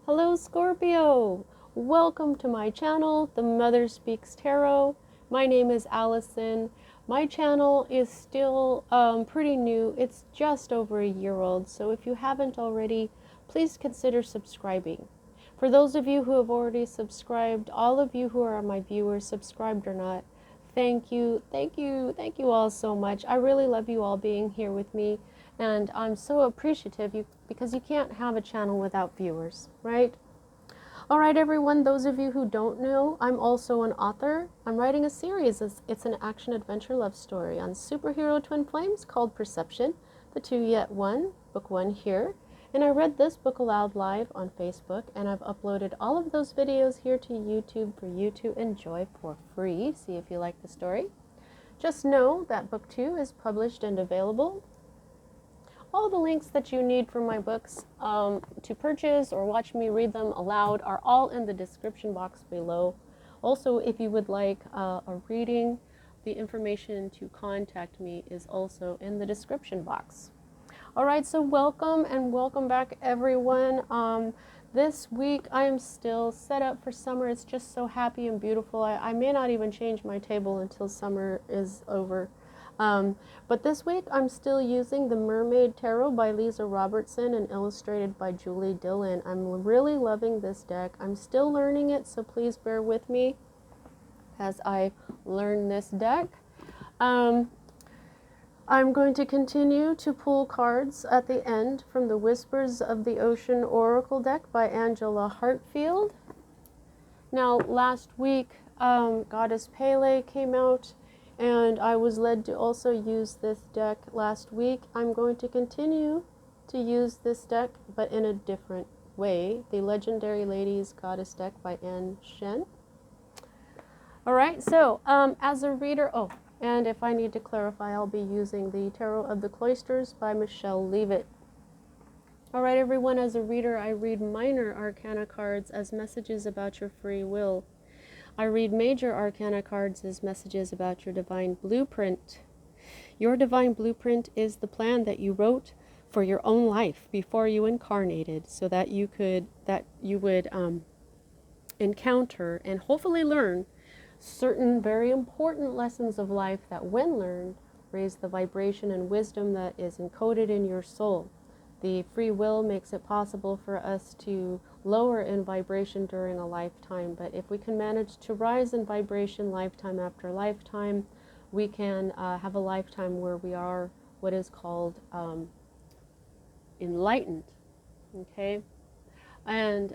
Hello Scorpio! Welcome to my channel, The Mother Speaks Tarot. My name is Allison. My channel is still pretty new. It's just over a year old, so if you haven't already, please consider subscribing. For those of you who have already subscribed, all of you who are my viewers, subscribed or not, thank you, thank you, thank you all so much. I really love you all being here with me. And I'm so appreciative because you can't have a channel without viewers, right? All right, everyone, those of you who don't know, I'm also an author. I'm writing a series. It's an action-adventure love story on superhero twin flames called Perception, the Two Yet One, book 1 here. And I read this book aloud live on Facebook, and I've uploaded all of those videos here to YouTube for you to enjoy for free. See if you like the story. Just know that book 2 is published and available. All the links that you need for my books to purchase or watch me read them aloud are all in the description box below. Also, if you would like a reading, the information to contact me is also in the description box. All right, so welcome and welcome back, everyone. This week I am still set up for summer. It's just so happy and beautiful. I may not even change my table until summer is over. But this week I'm still using the Mermaid Tarot by Leeza Robertson and illustrated by Julie Dillon. I'm really loving this deck. I'm still learning it, so please bear with me as I learn this deck. I'm going to continue to pull cards at the end from the Whispers of the Ocean Oracle deck by Angela Hartfield. Now, last week, Goddess Pele came out, and I was led to also use this deck last week. I'm going to continue to use this deck, but in a different way. The Legendary Ladies Goddess deck by Anne Shen. All right, so as a reader, and if I need to clarify, I'll be using the Tarot of the Cloisters by Michelle Leavitt. All right, everyone, as a reader, I read minor arcana cards as messages about your free will. I read major arcana cards as messages about your divine blueprint. Your divine blueprint is the plan that you wrote for your own life before you incarnated, so that you would encounter and hopefully learn certain very important lessons of life that, when learned, raise the vibration and wisdom that is encoded in your soul. The free will makes it possible for us to lower in vibration during a lifetime, but if we can manage to rise in vibration lifetime after lifetime, we can have a lifetime where we are what is called enlightened, okay? And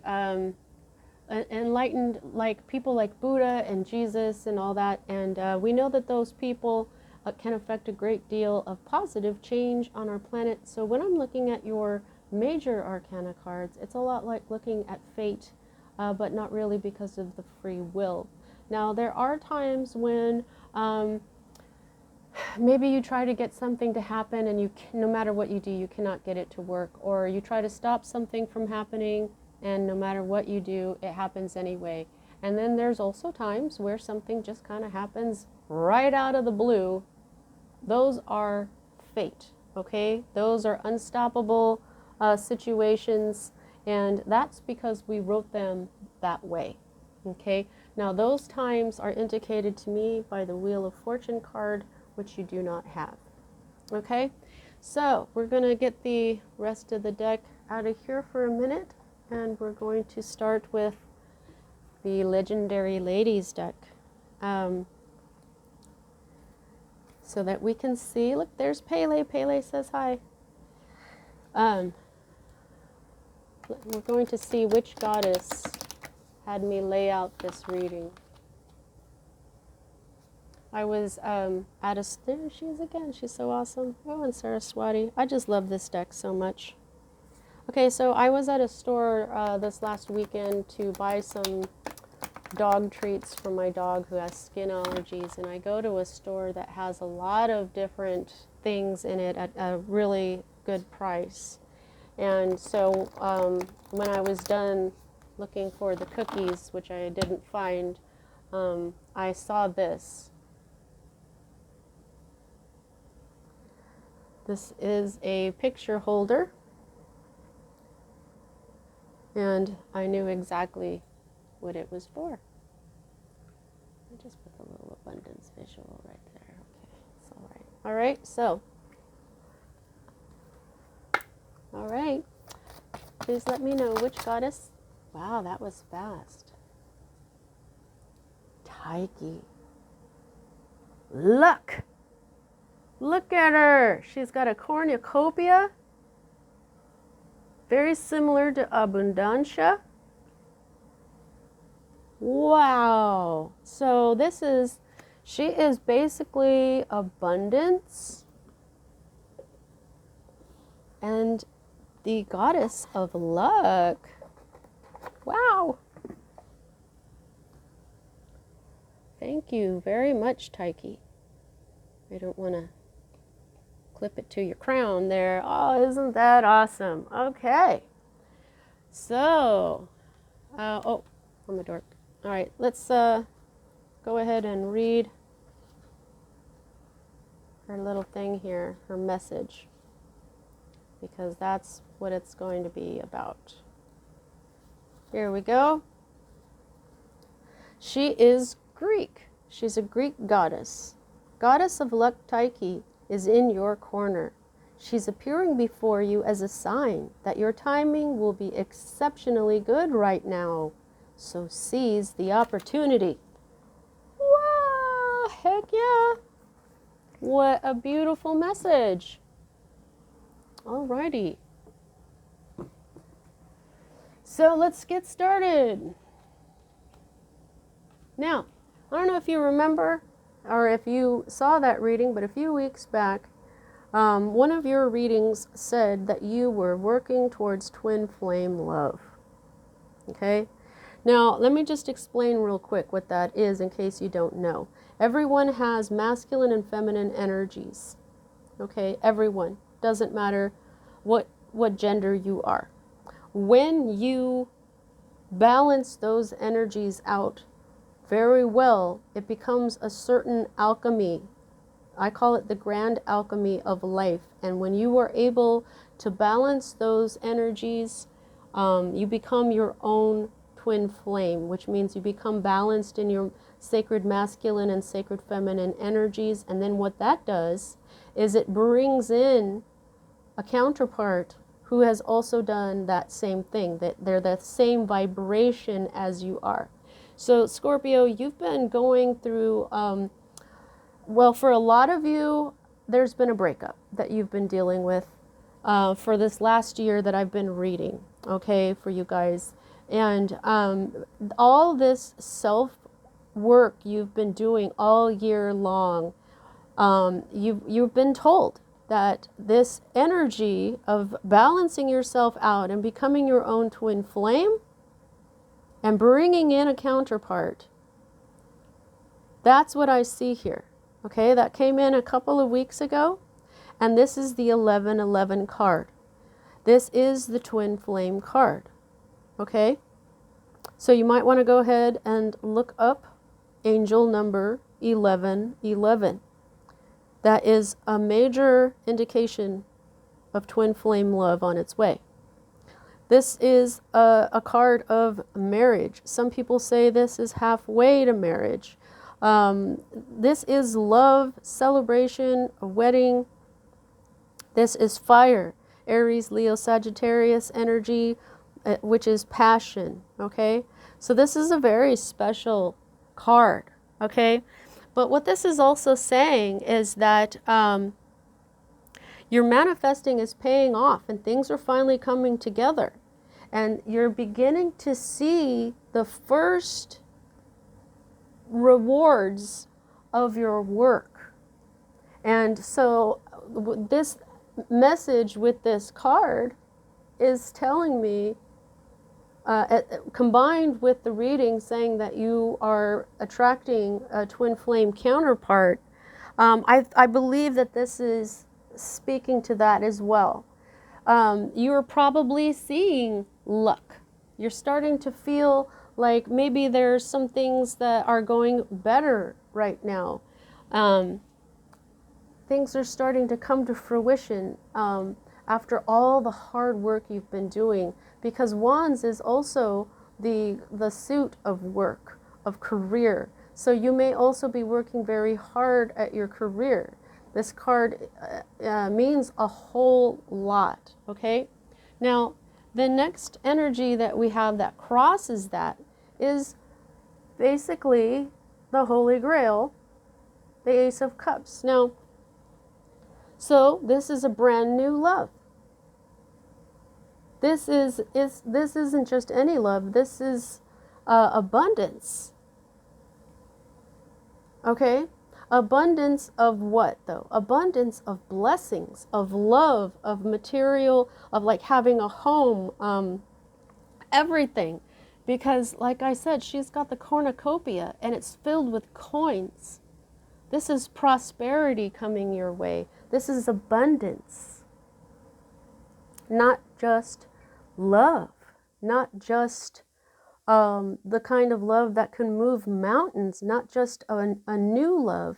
enlightened like people like Buddha and Jesus and all that, and we know that those people can affect a great deal of positive change on our planet. So when I'm looking at your major arcana cards, it's a lot like looking at fate, but not really, because of the free will. Now, there are times when maybe you try to get something to happen, and no matter what you do, you cannot get it to work, or you try to stop something from happening, and no matter what you do, it happens anyway. And then there's also times where something just kind of happens right out of the blue. Those are fate, okay? Those are unstoppable situations, and that's because we wrote them that way, okay? Now, those times are indicated to me by the Wheel of Fortune card, which you do not have, okay? So we're going to get the rest of the deck out of here for a minute, and we're going to start with the Legendary Ladies deck. So that we can see, look, there's Pele. Pele says hi. We're going to see which goddess had me lay out this reading. I was there she is again. She's so awesome. Oh, and Saraswati. I just love this deck so much. Okay, so I was at a store this last weekend to buy some dog treats for my dog who has skin allergies, and I go to a store that has a lot of different things in it at a really good price. And so when I was done looking for the cookies, which I didn't find, I saw this. This is a picture holder, and I knew exactly what it was for. I just put the little abundance visual right there. Okay, it's all right. All right, so, all right. Please let me know which goddess. Wow, that was fast. Tyche. Look! Look at her. She's got a cornucopia. Very similar to abundancia. Wow. So she is basically abundance and the goddess of luck. Wow. Thank you very much, Tyche. I don't want to clip it to your crown there. Oh, isn't that awesome? Okay. So, oh, I'm a dork. All right, let's go ahead and read her little thing here, her message, because that's what it's going to be about. Here we go. She is Greek. She's a Greek goddess. Goddess of luck Tyche is in your corner. She's appearing before you as a sign that your timing will be exceptionally good right now. So seize the opportunity. Wow, heck yeah. What a beautiful message. Alrighty. So let's get started. Now, I don't know if you remember or if you saw that reading, but a few weeks back, one of your readings said that you were working towards twin flame love. Okay? Now, let me just explain real quick what that is in case you don't know. Everyone has masculine and feminine energies. Okay? Everyone. Doesn't matter what gender you are. When you balance those energies out very well, it becomes a certain alchemy. I call it the grand alchemy of life. And when you are able to balance those energies, you become your own twin flame, which means you become balanced in your sacred masculine and sacred feminine energies. And then what that does is it brings in a counterpart who has also done that same thing, that they're the same vibration as you are. So Scorpio, you've been going through, well, for a lot of you, there's been a breakup that you've been dealing with for this last year that I've been reading, okay, for you guys. And all this self-work you've been doing all year long, you've been told that this energy of balancing yourself out and becoming your own twin flame and bringing in a counterpart, that's what I see here. Okay, that came in a couple of weeks ago, and this is the 1111 card. This is the twin flame card. Okay, so you might want to go ahead and look up angel number 1111. That is a major indication of twin flame love on its way. This is a card of marriage. Some people say this is halfway to marriage. This is love, celebration, a wedding. This is fire, Aries, Leo, Sagittarius energy, which is passion, okay? So this is a very special card, okay? But what this is also saying is that your manifesting is paying off and things are finally coming together. And you're beginning to see the first rewards of your work. And so this message with this card is telling me, combined with the reading saying that you are attracting a twin flame counterpart, I believe that this is speaking to that as well. You're probably seeing luck. You're starting to feel like maybe there's some things that are going better right now. Things are starting to come to fruition. after all the hard work you've been doing, because Wands is also the suit of work, of career. So you may also be working very hard at your career. This card means a whole lot, okay? Now, the next energy that we have that crosses that is basically the Holy Grail, the Ace of Cups. Now, so this is a brand new love. This isn't just any love. This is abundance. Okay? Abundance of what though? Abundance of blessings, of love, of material, of like having a home, everything. Because like I said, she's got the cornucopia and it's filled with coins. This is prosperity coming your way. This is abundance. Not just love, not just the kind of love that can move mountains, not just a new love,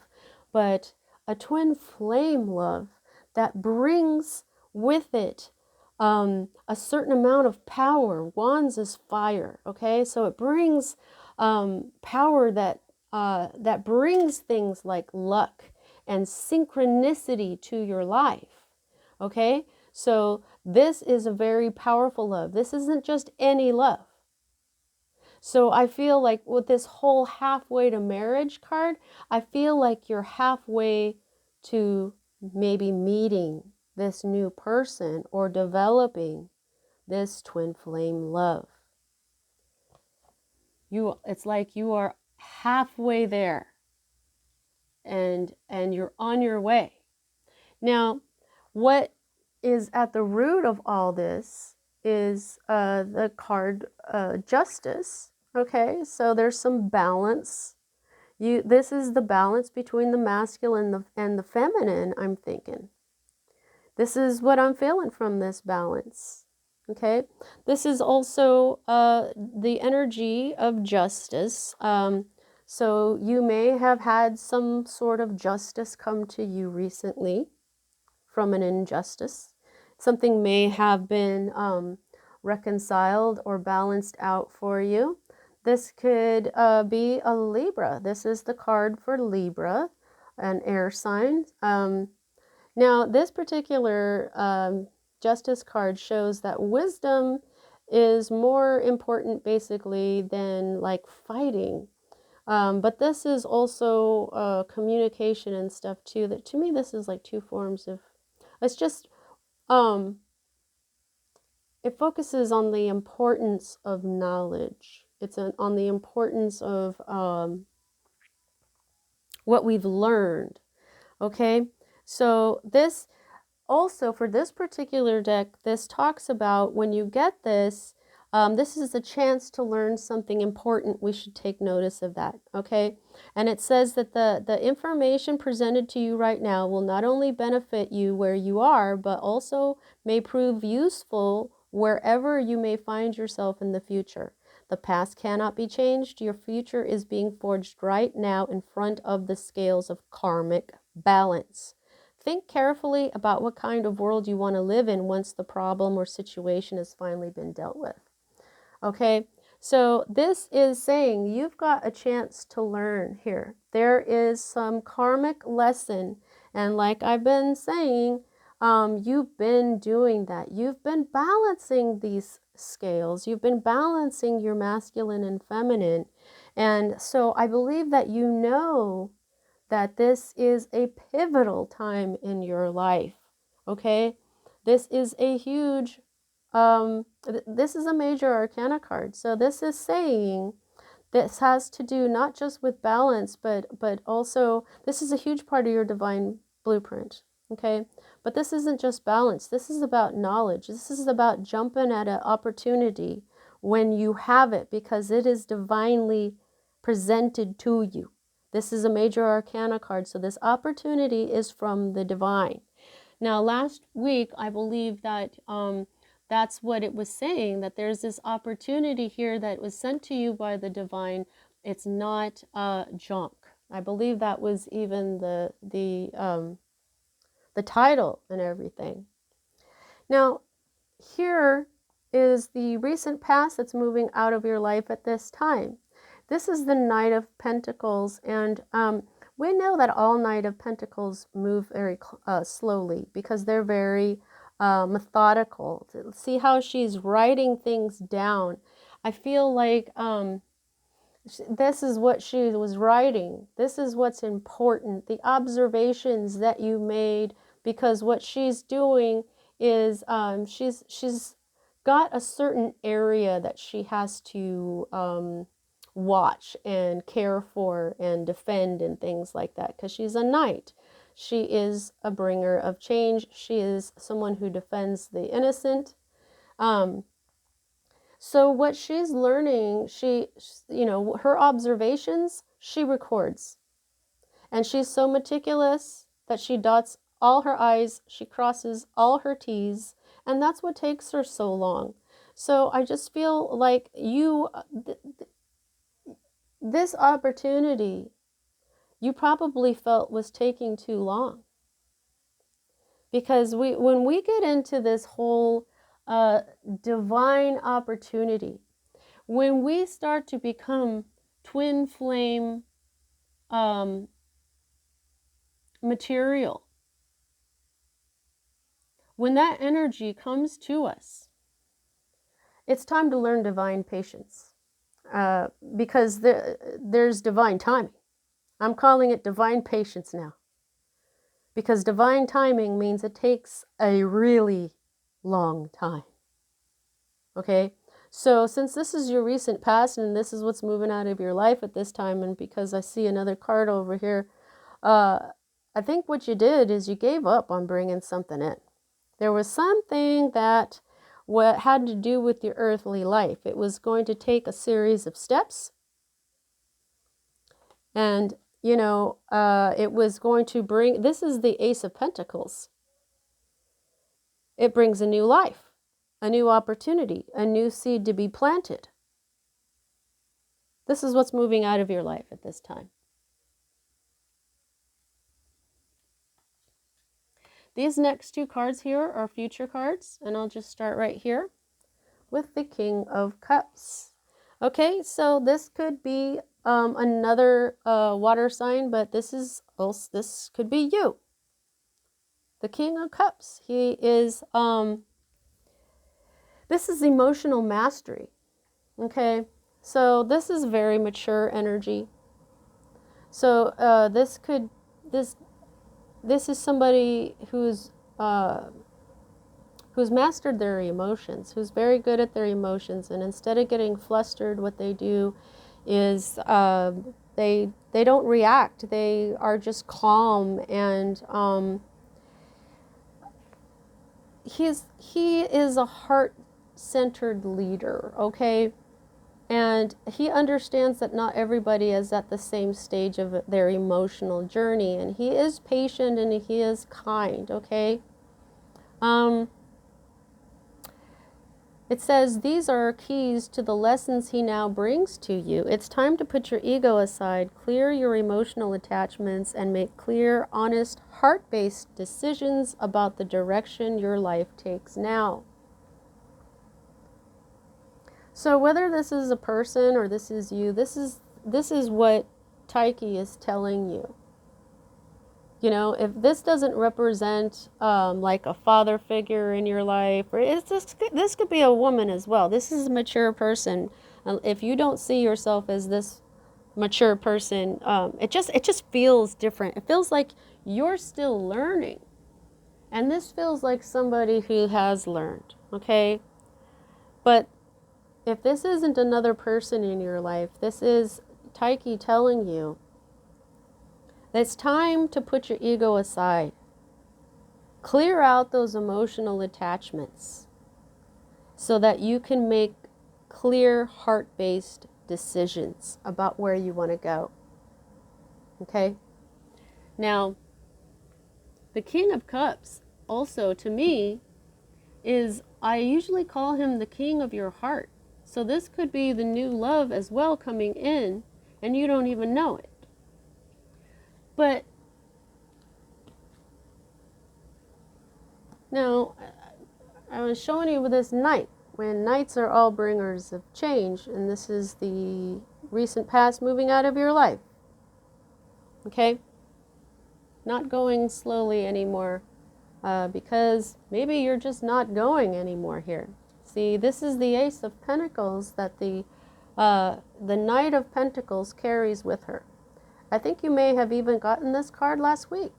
but a twin flame love that brings with it a certain amount of power. Wands is fire, okay? So it brings power that brings things like luck and synchronicity to your life, okay? So this is a very powerful love. This isn't just any love. So I feel like with this whole halfway to marriage card, I feel like you're halfway to maybe meeting this new person or developing this twin flame love. It's like you are halfway there and you're on your way. Now, what is at the root of all this is the card Justice. Okay, so there's some balance. This is the balance between the masculine and the feminine, I'm thinking. This is what I'm feeling from this balance. Okay, this is also the energy of justice. So you may have had some sort of justice come to you recently from an injustice. Something may have been reconciled or balanced out for you. This could be a Libra. This is the card for Libra, an air sign. Now, this particular Justice card shows that wisdom is more important basically than like fighting. But this is also communication and stuff too. That to me, this is like two forms of, it's just, it focuses on the importance of knowledge. It's on the importance of what we've learned. Okay, so this also for this particular deck, this talks about when you get this, this is a chance to learn something important. We should take notice of that, okay? And it says that the information presented to you right now will not only benefit you where you are, but also may prove useful wherever you may find yourself in the future. The past cannot be changed. Your future is being forged right now in front of the scales of karmic balance. Think carefully about what kind of world you want to live in once the problem or situation has finally been dealt with. Okay, so this is saying you've got a chance to learn here. There is some karmic lesson, and like I've been saying, you've been doing that. You've been balancing these scales. You've been balancing your masculine and feminine. And so I believe that you know that this is a pivotal time in your life, okay? This is a huge, this is a major arcana card. So this is saying this has to do not just with balance, but also, this is a huge part of your divine blueprint, okay? But this isn't just balance. This is about knowledge. This is about jumping at an opportunity when you have it because it is divinely presented to you. This is a major arcana card, so this opportunity is from the divine. Now, last week, I believe that that's what it was saying, that there's this opportunity here that was sent to you by the divine. It's not junk. I believe that was even the title and everything. Now, here is the recent past that's moving out of your life at this time. This is the Knight of Pentacles, and we know that all Knight of Pentacles move very slowly because they're very methodical. See how she's writing things down. I feel like this is what she was writing. This is what's important. The observations that you made, because what she's doing is she's got a certain area that she has to watch and care for and defend and things like that, because she's a knight. She is a bringer of change. She is someone who defends the innocent. So what she's learning, her observations, she records. And she's so meticulous that she dots all her I's, she crosses all her T's, and that's what takes her so long. So I just feel like this opportunity, you probably felt was taking too long. Because when we get into this whole divine opportunity, when we start to become twin flame material, when that energy comes to us, it's time to learn divine patience, because there's divine timing. I'm calling it divine patience now, because divine timing means it takes a really long time. Okay? So since this is your recent past and this is what's moving out of your life at this time, and because I see another card over here, I think what you did is you gave up on bringing something in. There was something that what had to do with your earthly life. It was going to take a series of steps, and it was going to bring, this is the Ace of Pentacles. It brings a new life, a new opportunity, a new seed to be planted. This is what's moving out of your life at this time. These next two cards here are future cards, and I'll just start right here with the King of Cups. Okay, so this could be another water sign, but this could be you. The King of Cups. He is this is emotional mastery. Okay, so this is very mature energy. So this is somebody who's mastered their emotions, who's very good at their emotions, and instead of getting flustered, what they do is they don't react. They are just calm, and he is a heart-centered leader, okay? And he understands that not everybody is at the same stage of their emotional journey, and he is patient and he is kind, okay? It says, these are keys to the lessons he now brings to you. It's time to put your ego aside, clear your emotional attachments, and make clear, honest, heart-based decisions about the direction your life takes now. So whether this is a person or this is you, this is what Tyche is telling you. If this doesn't represent like a father figure in your life, or this could be a woman as well. This is a mature person. If you don't see yourself as this mature person, it just feels different. It feels like you're still learning, and this feels like somebody who has learned. Okay, but if this isn't another person in your life, this is Tyche telling you that it's time to put your ego aside. Clear out those emotional attachments so that you can make clear, heart-based decisions about where you want to go. Okay? Now, the King of Cups also, to me, I usually call him the king of your heart. So this could be the new love as well coming in, and you don't even know it. But now, I was showing you with this knight, when knights are all bringers of change, and this is the recent past moving out of your life. Okay? Not going slowly anymore, because maybe you're just not going anymore here. See, this is the Ace of Pentacles that the Knight of Pentacles carries with her. I think you may have even gotten this card last week.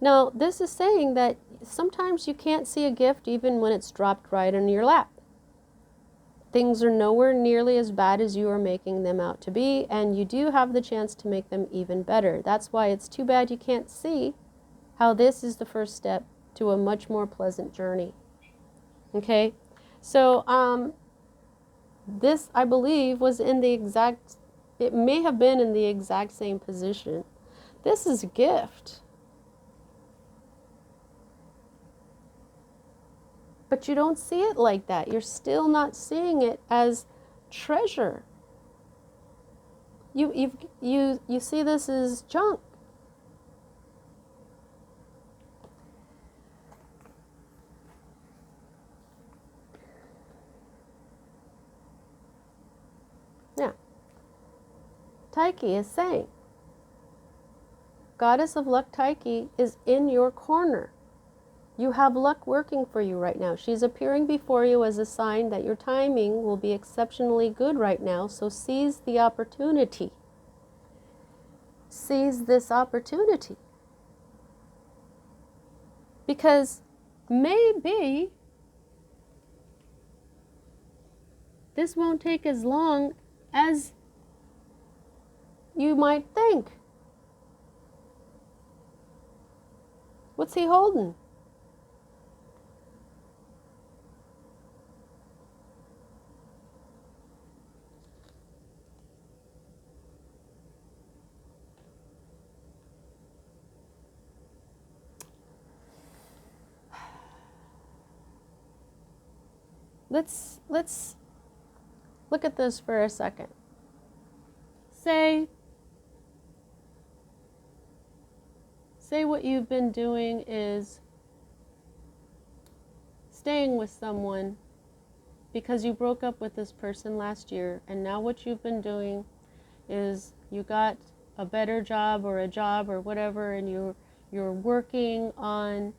Now, this is saying that sometimes you can't see a gift even when it's dropped right in your lap. Things are nowhere nearly as bad as you are making them out to be, and you do have the chance to make them even better. That's why it's too bad you can't see how this is the first step to a much more pleasant journey. Okay? So, this, I believe, was in the exact, it may have been in the exact same position. This is a gift. But you don't see it like that. You're still not seeing it as treasure. You see this as junk. Yeah. Tyche is saying, Goddess of Luck Tyche is in your corner. You have luck working for you right now. She's appearing before you as a sign that your timing will be exceptionally good right now, so seize the opportunity. Seize this opportunity. Because maybe this won't take as long as you might think. What's he holding? Let's look at this for a second. Say what you've been doing is staying with someone because you broke up with this person last year, and now what you've been doing is you got a better job or a job or whatever, and you're working on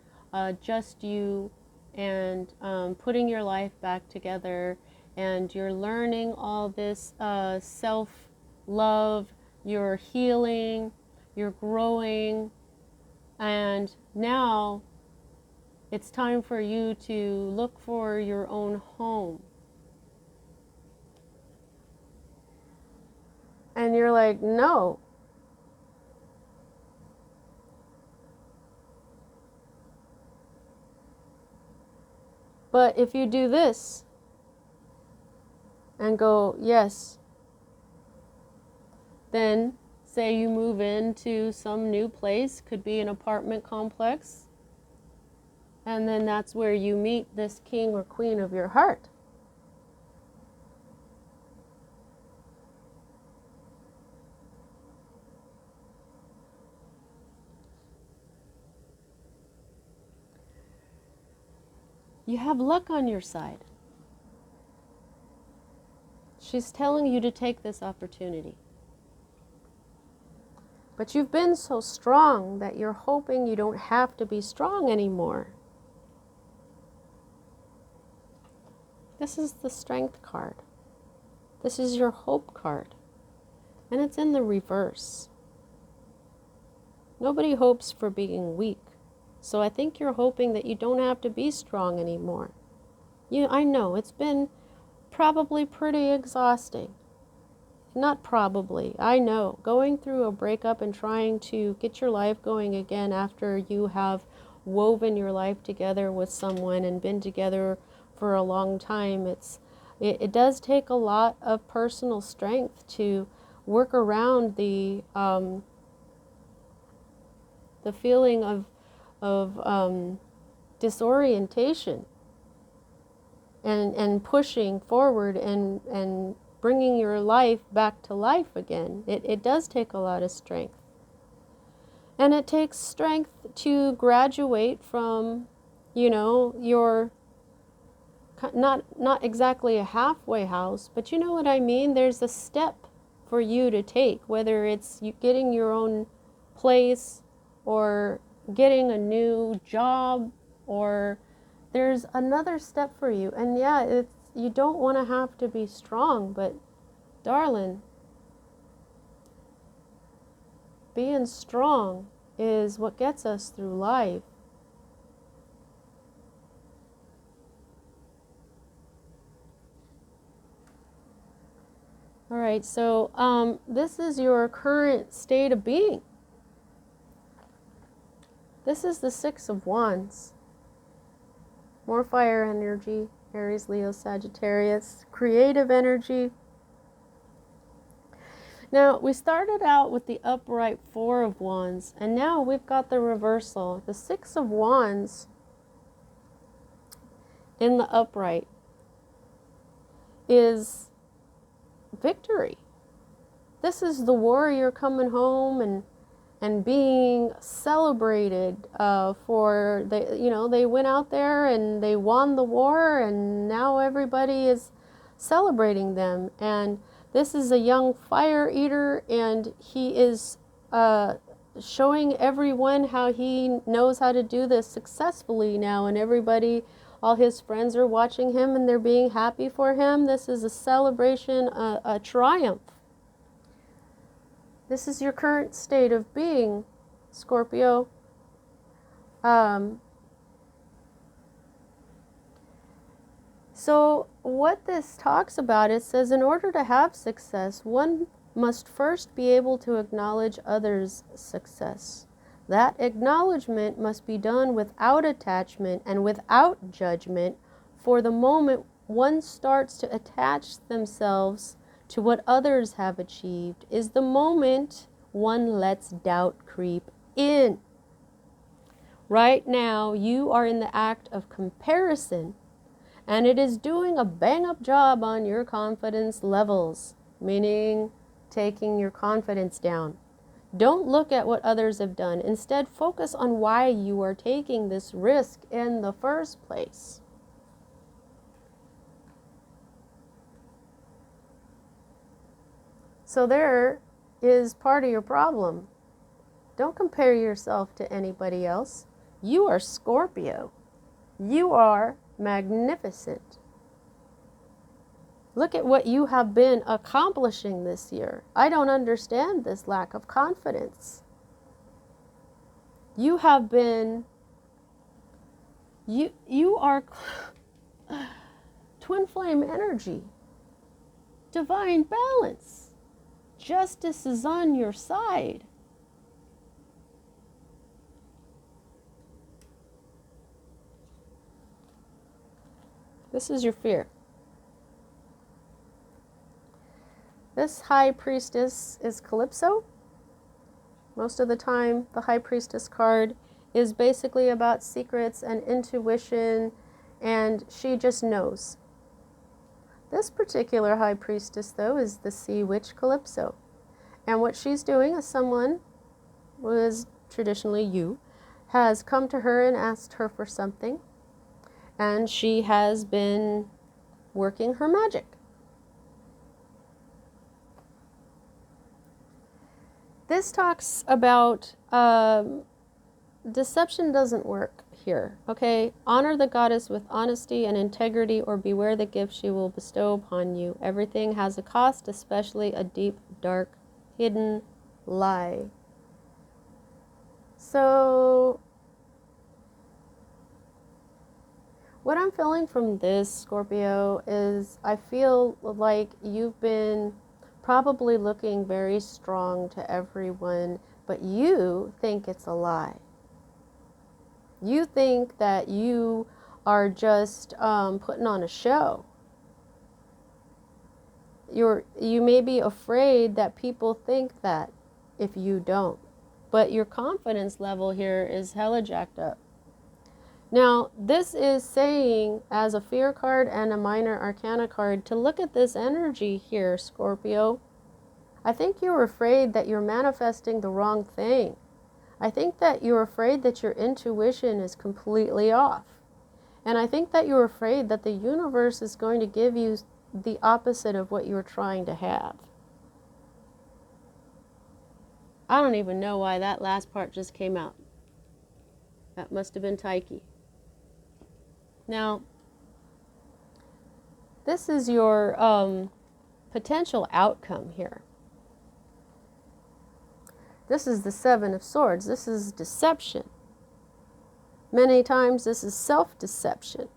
just you and putting your life back together, and you're learning all this self-love, you're healing, you're growing, and now it's time for you to look for your own home. And you're like, no. But if you do this and go, yes, then say you move into some new place, could be an apartment complex, and then that's where you meet this king or queen of your heart. You have luck on your side. She's telling you to take this opportunity. But you've been so strong that you're hoping you don't have to be strong anymore. This is the Strength card. This is your Hope card. And it's in the reverse. Nobody hopes for being weak. So I think you're hoping that you don't have to be strong anymore. I know, it's been probably pretty exhausting. Not probably, I know. Going through a breakup and trying to get your life going again after you have woven your life together with someone and been together for a long time, it does take a lot of personal strength to work around the feeling of disorientation and pushing forward and bringing your life back to life again. It does take a lot of strength. And it takes strength to graduate from, your not exactly a halfway house, but you know what I mean? There's a step for you to take, whether it's you getting your own place or getting a new job, or there's another step for you. And yeah, it's, you don't want to have to be strong, but darling, being strong is what gets us through life. All right, so this is your current state of being. This is the Six of Wands. More fire energy, Aries, Leo, Sagittarius, creative energy. Now, we started out with the upright Four of Wands, and now we've got the reversal. The Six of Wands in the upright is victory. This is the warrior coming home and being celebrated for they went out there and they won the war, and now everybody is celebrating them. And this is a young fire eater, and he is showing everyone how he knows how to do this successfully now, and everybody, all his friends are watching him and they're being happy for him. This is a celebration, a triumph. This is your current state of being, Scorpio. So what this talks about, it says in order to have success, one must first be able to acknowledge others' success. That acknowledgement must be done without attachment and without judgment. For the moment one starts to attach themselves to what others have achieved is the moment one lets doubt creep in. Right now, you are in the act of comparison, and it is doing a bang-up job on your confidence levels, meaning taking your confidence down. Don't look at what others have done. Instead, focus on why you are taking this risk in the first place. So there is part of your problem. Don't compare yourself to anybody else. You are Scorpio. You are magnificent. Look at what you have been accomplishing this year. I don't understand this lack of confidence. You have been, you are twin flame energy, divine balance. Justice is on your side. This is your fear. This high priestess is Calypso. Most of the time, the high priestess card is basically about secrets and intuition, and she just knows. This particular high priestess, though, is the sea witch Calypso. And what she's doing is someone, was traditionally you, has come to her and asked her for something, and she has been working her magic. This talks about deception doesn't work here, okay? Honor the goddess with honesty and integrity, or beware the gift she will bestow upon you. Everything has a cost, especially a deep, dark, hidden lie. So what I'm feeling from this, Scorpio, is I feel like you've been probably looking very strong to everyone, but you think it's a lie. You think that you are just putting on a show. You may be afraid that people think that if you don't, but your confidence level here is hella jacked up. Now, this is saying, as a fear card and a minor arcana card, to look at this energy here, Scorpio. I think you're afraid that you're manifesting the wrong thing. I think that you're afraid that your intuition is completely off. And I think that you're afraid that the universe is going to give you the opposite of what you're trying to have. I don't even know why that last part just came out. That must have been Tyche. Now, this is your potential outcome here. This is the Seven of Swords. This is deception. Many times this is self-deception.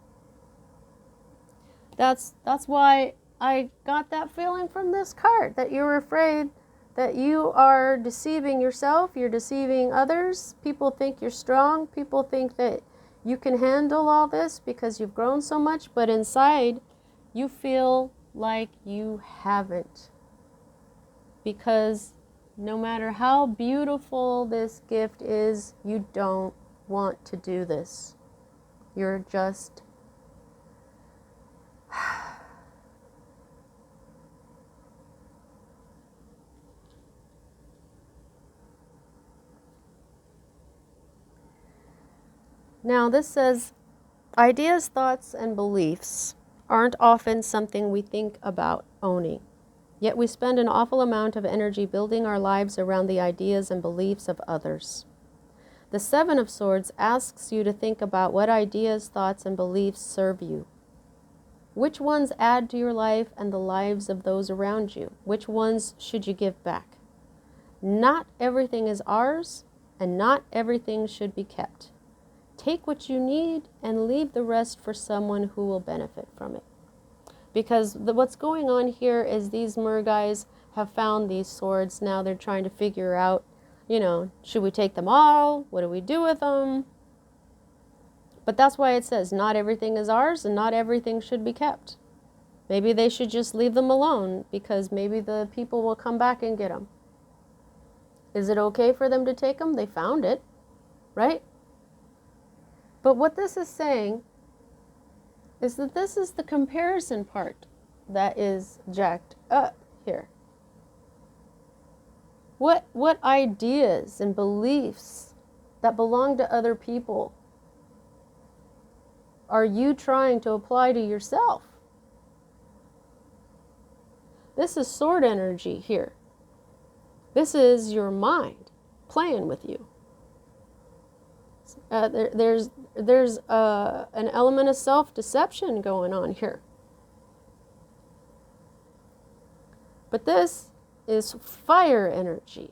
That's why I got that feeling from this card, that you're afraid that you are deceiving yourself, you're deceiving others. People think you're strong. People think that you can handle all this because you've grown so much, but inside you feel like you haven't. Because no matter how beautiful this gift is, you don't want to do this. You're just now this says, ideas, thoughts, and beliefs aren't often something we think about owning. Yet we spend an awful amount of energy building our lives around the ideas and beliefs of others. The Seven of Swords asks you to think about what ideas, thoughts, and beliefs serve you. Which ones add to your life and the lives of those around you? Which ones should you give back? Not everything is ours, and not everything should be kept. Take what you need and leave the rest for someone who will benefit from it. Because what's going on here is these mer guys have found these swords. Now they're trying to figure out, should we take them all? What do we do with them? But that's why it says not everything is ours and not everything should be kept. Maybe they should just leave them alone because maybe the people will come back and get them. Is it okay for them to take them? They found it, right? But what this is saying is that this is the comparison part that is jacked up here. What ideas and beliefs that belong to other people are you trying to apply to yourself? This is sword energy here. This is your mind playing with you. There's an element of self-deception going on here. But this is fire energy.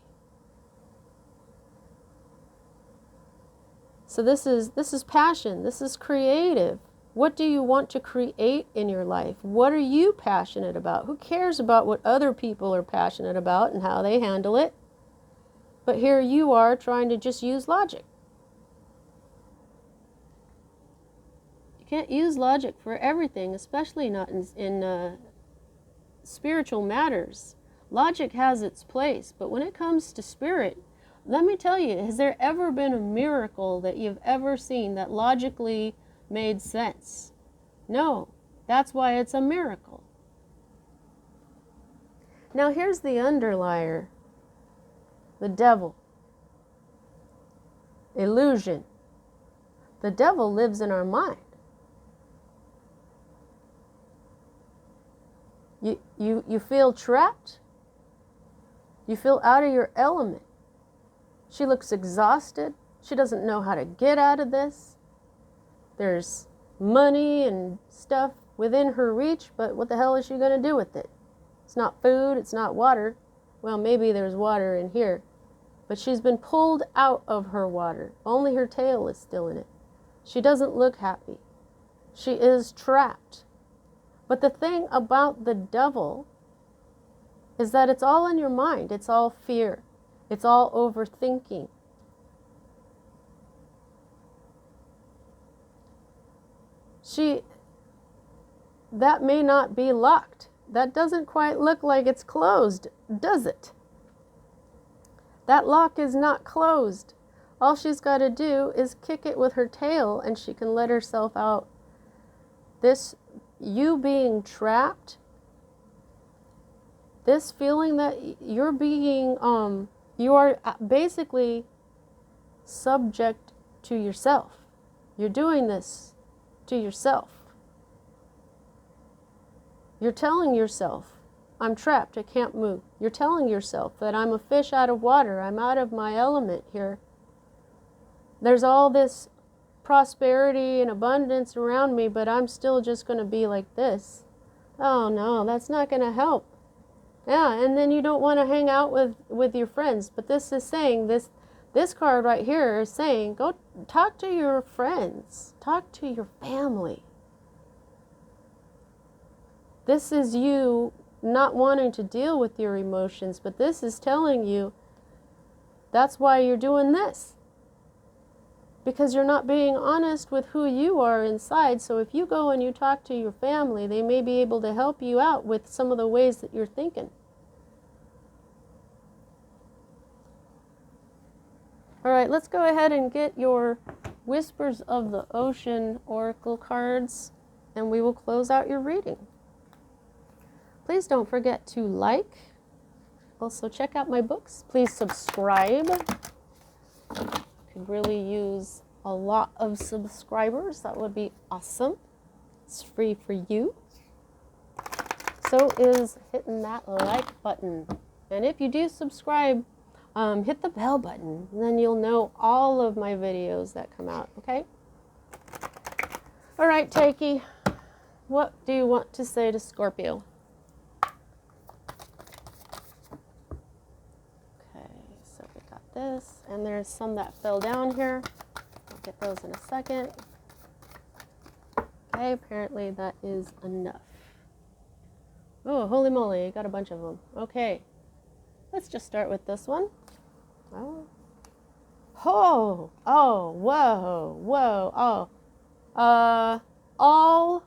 So this is passion. This is creative. What do you want to create in your life? What are you passionate about? Who cares about what other people are passionate about and how they handle it? But here you are trying to just use logic. You can't use logic for everything, especially not in spiritual matters. Logic has its place, but when it comes to spirit, let me tell you, has there ever been a miracle that you've ever seen that logically made sense? No, that's why it's a miracle. Now here's the underlier, the devil, illusion. The devil lives in our mind. You feel trapped. You feel out of your element. She looks exhausted. She doesn't know how to get out of this. There's money and stuff within her reach, but what the hell is she going to do with it? It's not food. It's not water. Well, maybe there's water in here, but she's been pulled out of her water. Only her tail is still in it. She doesn't look happy. She is trapped. But the thing about the devil is that it's all in your mind. It's all fear. It's all overthinking. That may not be locked. That doesn't quite look like it's closed, does it? That lock is not closed. All she's got to do is kick it with her tail and she can let herself out. You being trapped, this feeling that you're being, you are basically subject to yourself. You're doing this to yourself. You're telling yourself, I'm trapped, I can't move. You're telling yourself that I'm a fish out of water, I'm out of my element here. There's all this prosperity and abundance around me, but I'm still just going to be like this. Oh no, that's not going to help. Yeah, and then you don't want to hang out with your friends. But this is saying, this card right here is saying, go talk to your friends. Talk to your family. This is you not wanting to deal with your emotions, but this is telling you that's why you're doing this. Because you're not being honest with who you are inside. So if you go and you talk to your family, they may be able to help you out with some of the ways that you're thinking. All right, let's go ahead and get your Whispers of the Ocean Oracle cards, and we will close out your reading. Please don't forget to like. Also, check out my books. Please subscribe. Could really use a lot of subscribers. That would be awesome. It's free for you. So is hitting that like button. And if you do subscribe, hit the bell button, and then you'll know all of my videos that come out, okay? All right, Tyche, what do you want to say to Scorpio? Okay, so we got this, and there's some that fell down here. I'll get those in a second. Okay, apparently that is enough. Oh, holy moly, I got a bunch of them. Okay, let's just start with this one. Oh, whoa, all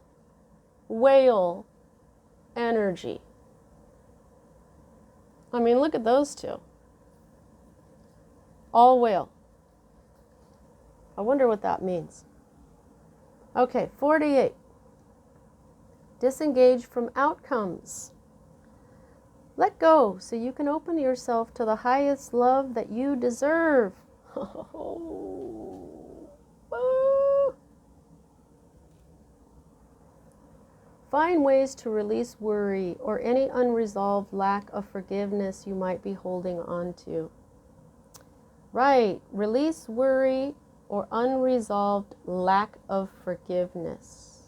whale energy. I mean, look at those two. All whale. I wonder what that means. Okay, 48. Disengage from outcomes. Let go so you can open yourself to the highest love that you deserve. Find ways to release worry or any unresolved lack of forgiveness you might be holding on to. Right, release worry or unresolved lack of forgiveness.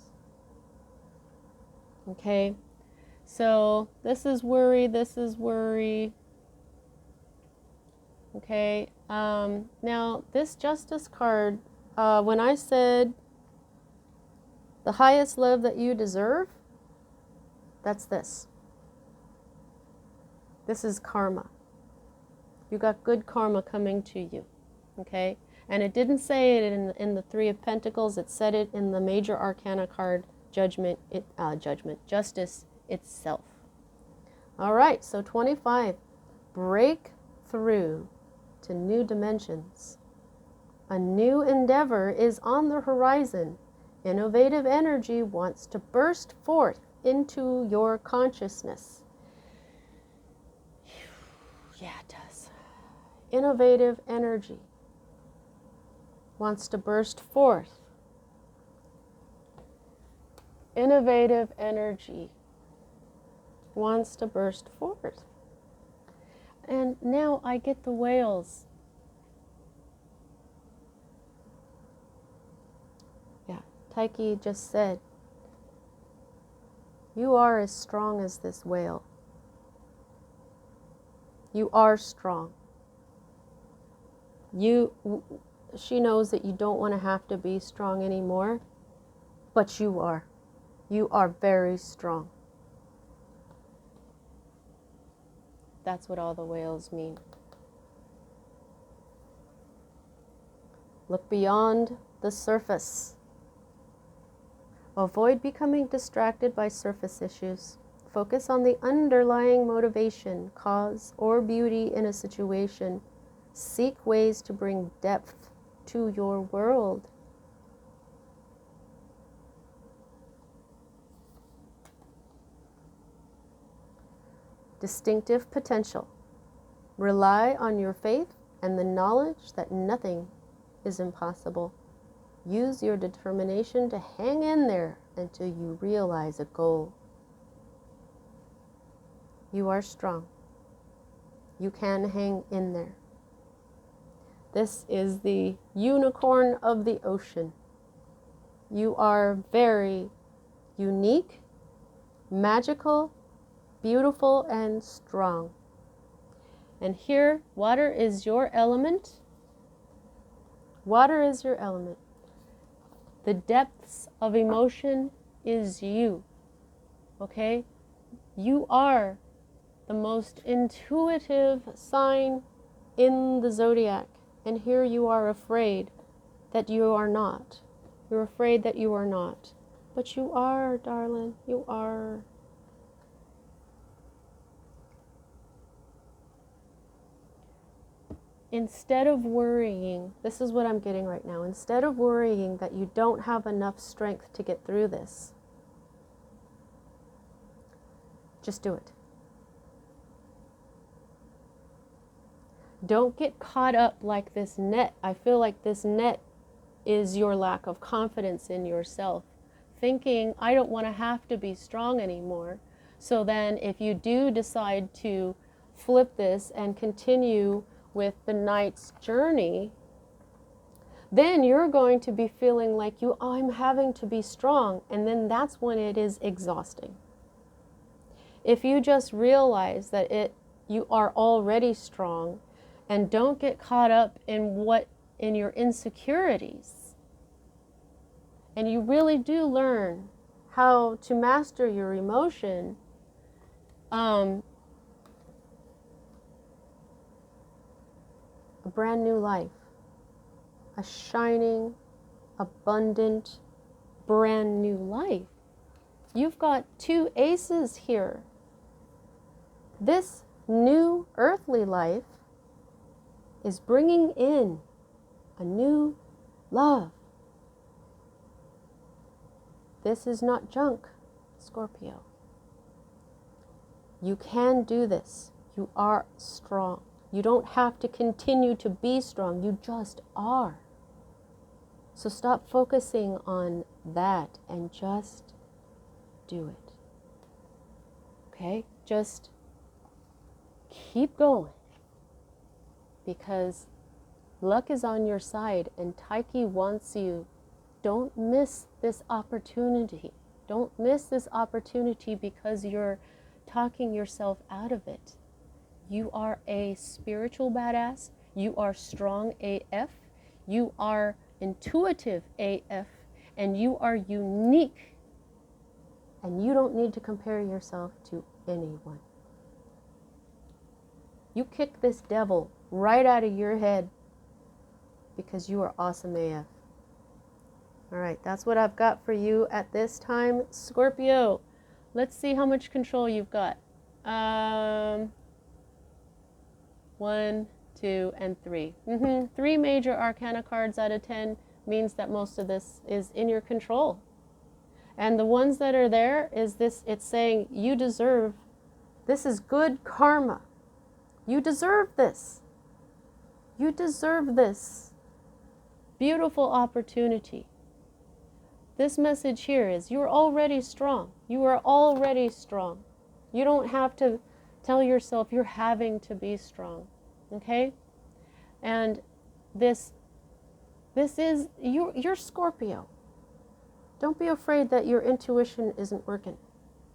Okay? So this is worry, this is worry. Okay, now this Justice card, when I said the highest love that you deserve, that's this. This is karma. You got good karma coming to you, okay? And it didn't say it in the Three of Pentacles, it said it in the Major Arcana card, Justice itself. All right, so 25, break through to new dimensions. A new endeavor is on the horizon. Innovative energy wants to burst forth into your consciousness. Yeah, it does. Innovative energy wants to burst forth. Innovative energy wants to burst forth. And now I get the whales. Yeah, Tyche just said, you are as strong as this whale. You are strong. She knows that you don't want to have to be strong anymore, but you are. You are very strong. That's what all the whales mean. Look beyond the surface. Avoid becoming distracted by surface issues. Focus on the underlying motivation, cause, or beauty in a situation. Seek ways to bring depth to your world. Distinctive potential. Rely on your faith and the knowledge that nothing is impossible. Use your determination to hang in there until you realize a goal. You are strong. You can hang in there. This is the unicorn of the ocean. You are very unique, magical, beautiful, and strong. And here, water is your element. Water is your element. The depths of emotion is you. Okay? You are the most intuitive sign in the zodiac. And here you are afraid that you are not. You're afraid that you are not. But you are, darling. You are. Instead of worrying, this is what I'm getting right now. Instead of worrying that you don't have enough strength to get through this, just do it. Don't get caught up like this net. I feel like this net is your lack of confidence in yourself. Thinking, I don't want to have to be strong anymore. So then if you do decide to flip this and continue with the night's journey, then you're going to be feeling like I'm having to be strong. And then that's when it is exhausting. If you just realize that you are already strong and don't get caught up in your insecurities, and you really do learn how to master your emotion, a brand new life, a shining, abundant, brand new life. You've got two aces here. This new earthly life is bringing in a new love. This is not junk, Scorpio. You can do this. You are strong. You don't have to continue to be strong. You just are. So stop focusing on that and just do it. Okay? Just keep going. Because luck is on your side and Tyche wants you. Don't miss this opportunity. Don't miss this opportunity because you're talking yourself out of it. You are a spiritual badass. You are strong AF. You are intuitive AF. And you are unique. And you don't need to compare yourself to anyone. You kick this devil right out of your head because you are awesome AF. All right, that's what I've got for you at this time, Scorpio. Let's see how much control you've got. 1, 2, and 3. 3 major arcana cards out of 10 means that most of this is in your control. And the ones that are there is this, it's saying you deserve, this is good karma. You deserve this. You deserve this beautiful opportunity. This message here is you're already strong. You are already strong. You don't have to tell yourself you're having to be strong. Okay? And this is, you're Scorpio. Don't be afraid that your intuition isn't working.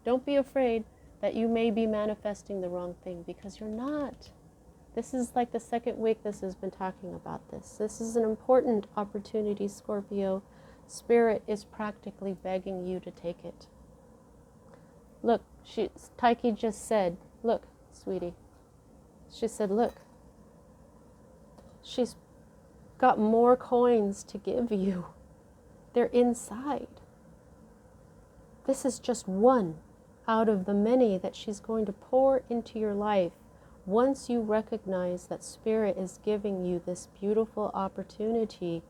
Don't be afraid that you may be manifesting the wrong thing, because you're not. This is like the second week this has been talking about this. This is an important opportunity, Scorpio. Spirit is practically begging you to take it. Look, Tyche just said, look, sweetie. She said, look. She's got more coins to give you. They're inside. This is just one out of the many that she's going to pour into your life once you recognize that Spirit is giving you this beautiful opportunity,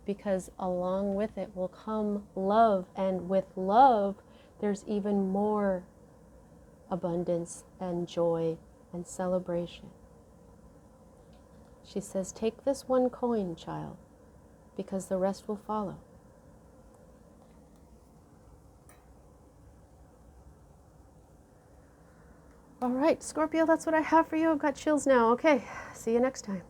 because along with it will come love, and with love there's even more abundance and joy and celebration. She says, take this one coin, child, because the rest will follow. All right, Scorpio, that's what I have for you. I've got chills now. Okay, see you next time.